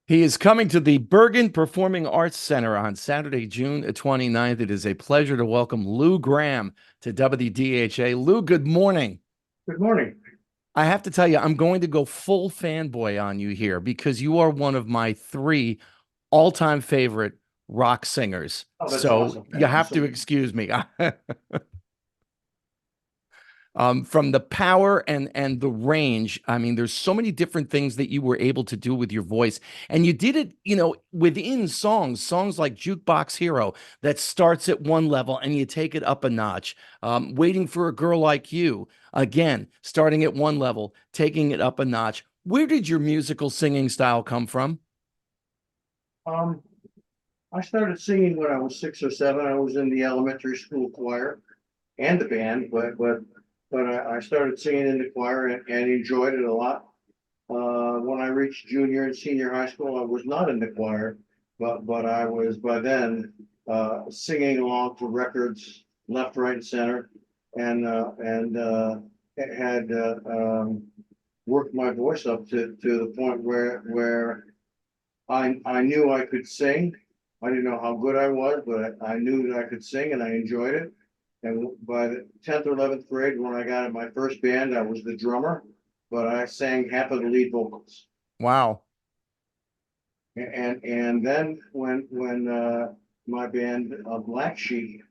He is coming to the Bergen Performing Arts Center on Saturday, June 29th. It is a pleasure to welcome Lou Gramm to WDHA. Lou, good morning. Good morning. I have to tell you, I'm going to go full fanboy on you here because you are one of my three all-time favorite rock singers. Oh, that's So awesome. you Thank you have so to much. excuse me. From the power and the range. I mean, there's so many different things that you were able to do with your voice, and you did it, within songs like Jukebox Hero that starts at one level and you take it up a notch. Waiting for a Girl Like You, again, starting at one level, taking it up a notch. Where did your musical singing style come from? Um, I started singing when I was 6 or 7. I was in the elementary school choir and the band, but I started singing in the choir and enjoyed it a lot. When I reached junior and senior high school, I was not in the choir, but I was by then singing along to records left, right, and center, and had worked my voice up to the point where I knew I could sing. I didn't know how good I was, but I knew that I could sing and I enjoyed it. And by the 10th or 11th grade, when I got in my first band, I was the drummer, but I sang half of the lead vocals. Wow. And then when my band Black Sheep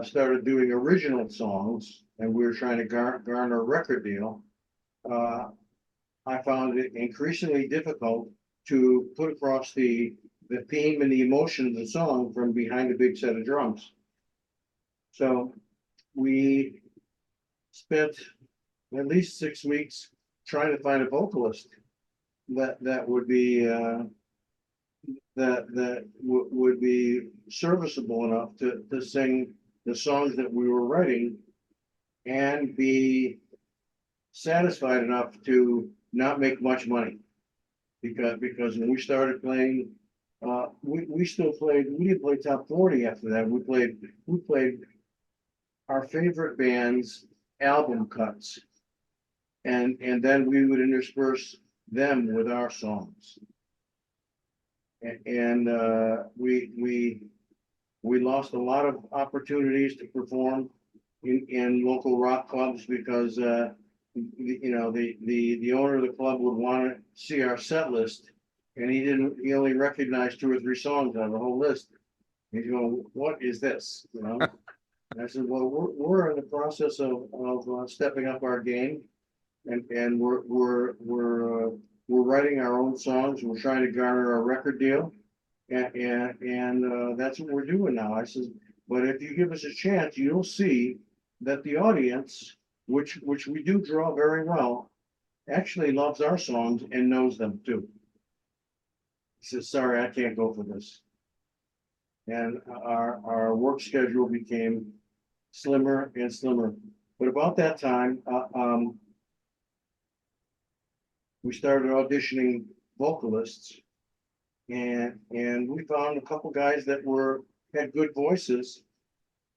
started doing original songs, and we were trying to garner a record deal, uh, I found it increasingly difficult to put across the theme and the emotion of the song from behind a big set of drums. So we spent at least 6 weeks trying to find a vocalist that would be would be serviceable enough to sing the songs that we were writing and be satisfied enough to not make much money because when we started playing, we still played. We didn't play top 40 after that. We played our favorite band's album cuts, and then we would intersperse them with our songs. And we lost a lot of opportunities to perform in local rock clubs because the owner of the club would want to see our set list, and he only recognized 2 or 3 songs on the whole list. He's going, what is this? And I said, well, we're in the process of stepping up our game, and we're writing our own songs. We're trying to garner a record deal, and that's what we're doing now. I says, but if you give us a chance, you'll see that the audience, which we do draw very well, actually loves our songs and knows them too. He says, sorry, I can't go for this. And our work schedule became slimmer and slimmer. But about that time, we started auditioning vocalists, and we found a couple guys that were had good voices,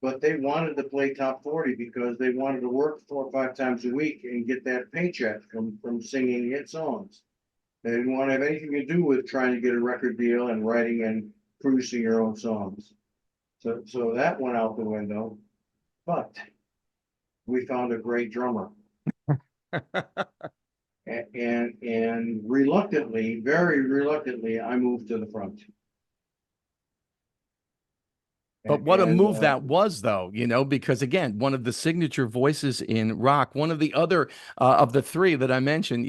but they wanted to play top 40 because they wanted to work 4 or 5 times a week and get that paycheck from singing hit songs. They didn't want to have anything to do with trying to get a record deal and writing and producing your own songs. So that went out the window. But we found a great drummer. And reluctantly, very reluctantly, I moved to the front. But what a And move that was, though, because again, one of the signature voices in rock, one of the other of the three that I mentioned,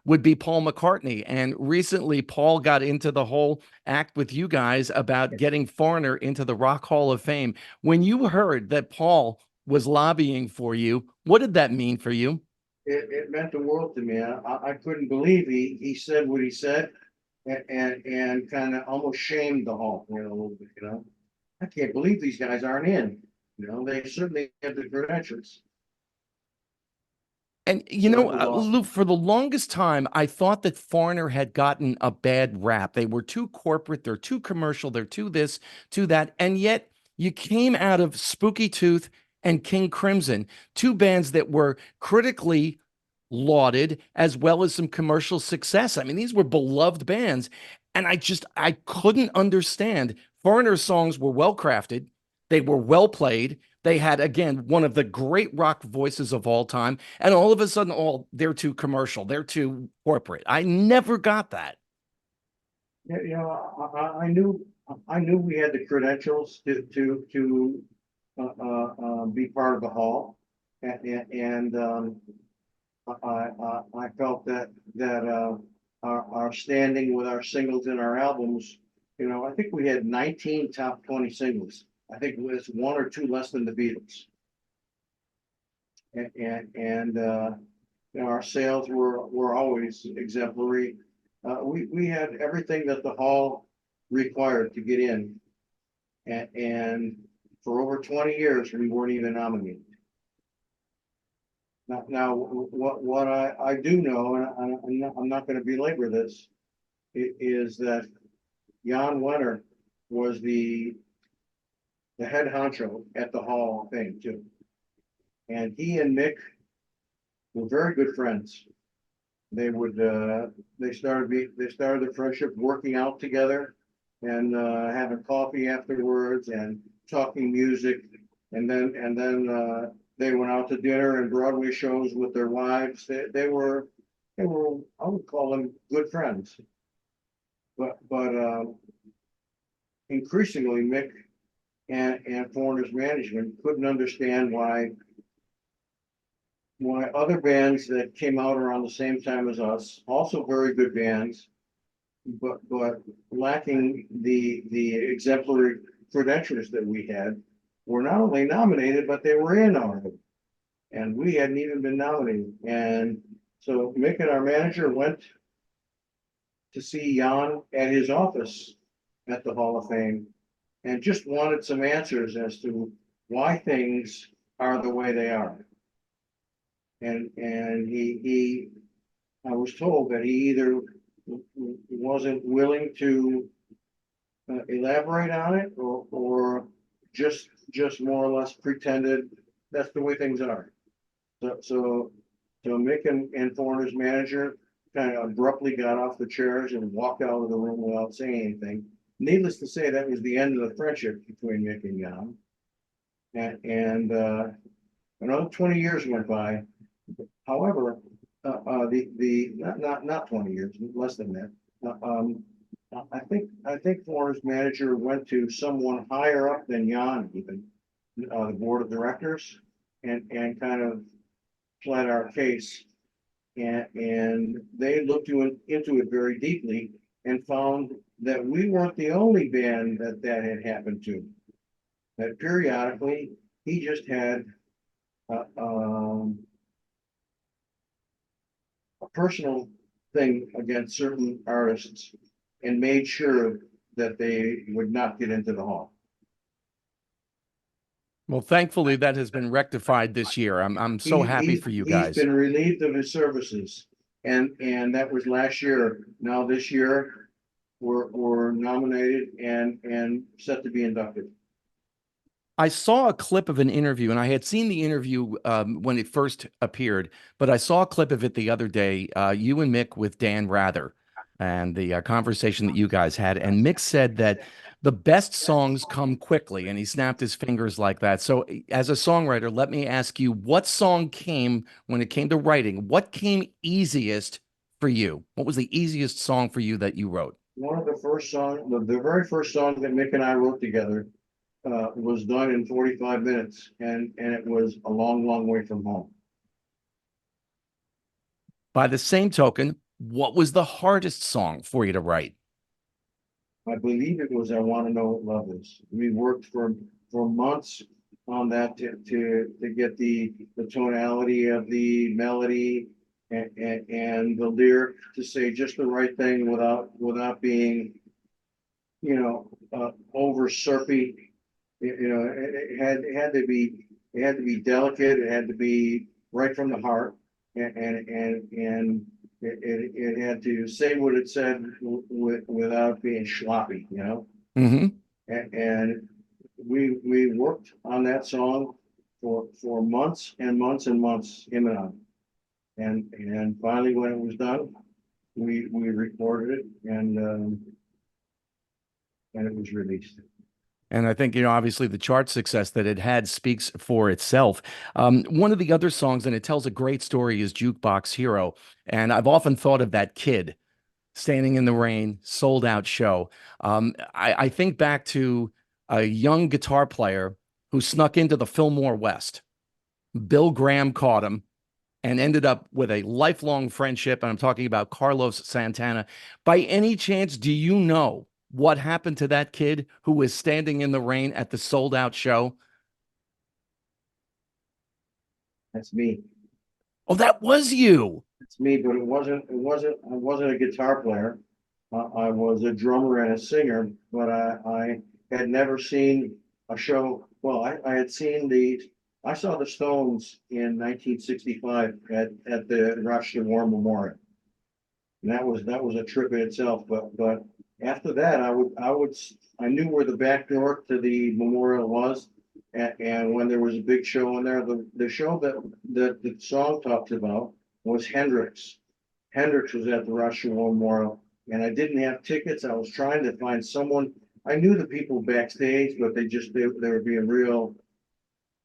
would be Paul McCartney. And recently, Paul got into the whole act with you guys about getting Foreigner into the Rock Hall of Fame. When you heard that Paul was lobbying for you, what did that mean for you? it meant the world to me. I couldn't believe he said what he said, and kind of almost shamed the Hall, a little bit. I can't believe these guys aren't in. They certainly have the credentials. And So it was Lou, awesome. for the longest time, I thought that Foreigner had gotten a bad rap. They were too corporate, they're too commercial, they're too this, too that. And yet you came out of Spooky Tooth and King Crimson, two bands that were critically lauded as well as some commercial success. I mean, these were beloved bands. And I couldn't understand. Foreigner songs were well crafted, they were well played. They had, again, one of the great rock voices of all time. And all of a sudden, they're too commercial, they're too corporate. I never got that. Yeah, I knew we had the credentials to be part of the hall, and I felt that our standing with our singles and our albums, I think we had 19 top 20 singles. I think it was one or two less than the Beatles, and our sales were always exemplary. We had everything that the hall required to get in, and for over 20 years we weren't even nominated. Now, what I do know, and I'm not going to belabor this, is that Jan Wenner was the head honcho at the Hall of Fame too, and he and Mick were very good friends. They would they started their friendship working out together and having coffee afterwards and talking music, and then they went out to dinner and Broadway shows with their wives. They were I would call them good friends, but increasingly Mick and Foreigner's management couldn't understand why other bands that came out around the same time as us, also very good bands, but lacking the exemplary credentials that we had, were not only nominated, but they were in already. And we hadn't even been nominated. And so Mick and our manager went to see Jan at his office at the Hall of Fame and just wanted some answers as to why things are the way they are. And he I was told that he either wasn't willing to elaborate on it, or just more or less pretended that's the way things are. So Mick and Foreigner's manager kind of abruptly got off the chairs and walked out of the room without saying anything. Needless to say, that was the end of the friendship between Mick and Jan. And another 20 years went by. However, the not 20 years, less than that. I think Foreigner's manager went to someone higher up than Jan, even the board of directors, and kind of pled our case, and they looked into it very deeply and found that we weren't the only band that had happened to. That periodically he just had a personal thing against certain artists and made sure that they would not get into the hall. Well, thankfully that has been rectified this year. I'm so happy for you He's guys. been relieved of his services, and that was last year. Now this year, we're nominated and set to be inducted. I saw a clip of an interview, and I had seen the interview when it first appeared, but I saw a clip of it the other day, you and Mick with Dan Rather, and the conversation that you guys had. And Mick said that the best songs come quickly, and he snapped his fingers like that. So, as a songwriter, let me ask you, what song came when it came to writing? What came easiest for you? What was the easiest song for you that you wrote? One of the first songs, the very first song that Mick and I wrote together, was done in 45 minutes, and it was A Long, Long Way from Home. By the same token, what was the hardest song for you to write? I believe it was I Want to Know What Love Is. We worked for months on that to get the tonality of the melody and the lyric to say just the right thing without being, over syrupy. It had to be delicate. It had to be right from the heart, and it had to say what it said without being sloppy. Mm-hmm. And we worked on that song for months and months and months, him and I. And finally, when it was done, we recorded it, and and it was released. And I think, obviously the chart success that it had speaks for itself. One of the other songs, and it tells a great story, is Jukebox Hero. And I've often thought of that kid standing in the rain, sold out show. I think back to a young guitar player who snuck into the Fillmore West. Bill Graham caught him and ended up with a lifelong friendship. And I'm talking about Carlos Santana. By any chance, do you know what happened to that kid who was standing in the rain at the sold out show? That's me. Oh, that was you. It's me, but I wasn't a guitar player. I was a drummer and a singer, but I had never seen a show. Well, I saw the Stones in 1965 at the Rochester War Memorial. And that was a trip in itself. But after that, I knew where the back door to the memorial was. And when there was a big show in there, the show that the song talks about was Hendrix. Hendrix was at the Rochester War Memorial, and I didn't have tickets. I was trying to find someone. I knew the people backstage, but they were being real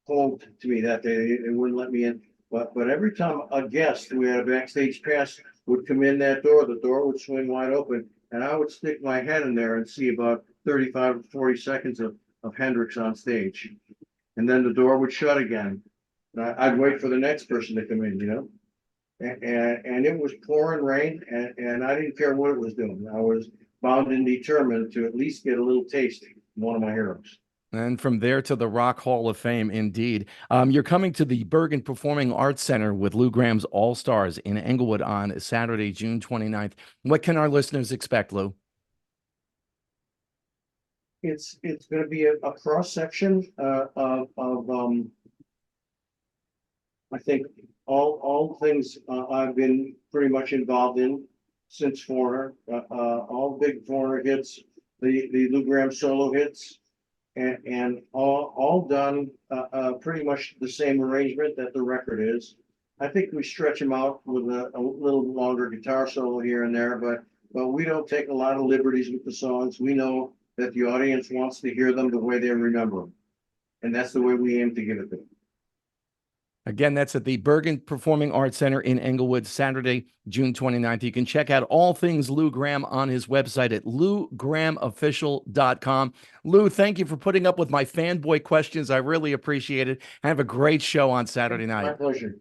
cold to me that day. They wouldn't let me in. But every time a guest who had a backstage pass would come in that door, the door would swing wide open, and I would stick my head in there and see about 35 to 40 seconds of Hendrix on stage. And then the door would shut again. And I'd wait for the next person to come in, And it was pouring rain, and I didn't care what it was doing. I was bound and determined to at least get a little taste of one of my heroes. And from there to the Rock Hall of Fame, indeed. You're coming to the Bergen Performing Arts Center with Lou Gramm's All Stars in Englewood on Saturday, June 29th. What can our listeners expect, Lou? It's going to be a cross section of I think all things I've been pretty much involved in since Foreigner, all big Foreigner hits, the Lou Gramm solo hits, and all done pretty much the same arrangement that the record is. I think we stretch them out with a little longer guitar solo here and there, but we don't take a lot of liberties with the songs. We know that the audience wants to hear them the way they remember them, and that's the way we aim to give it to them. Again, that's at the Bergen Performing Arts Center in Englewood, Saturday, June 29th. You can check out all things Lou Gramm on his website at lougramofficial.com. Lou, thank you for putting up with my fanboy questions. I really appreciate it. Have a great show on Saturday night. My pleasure.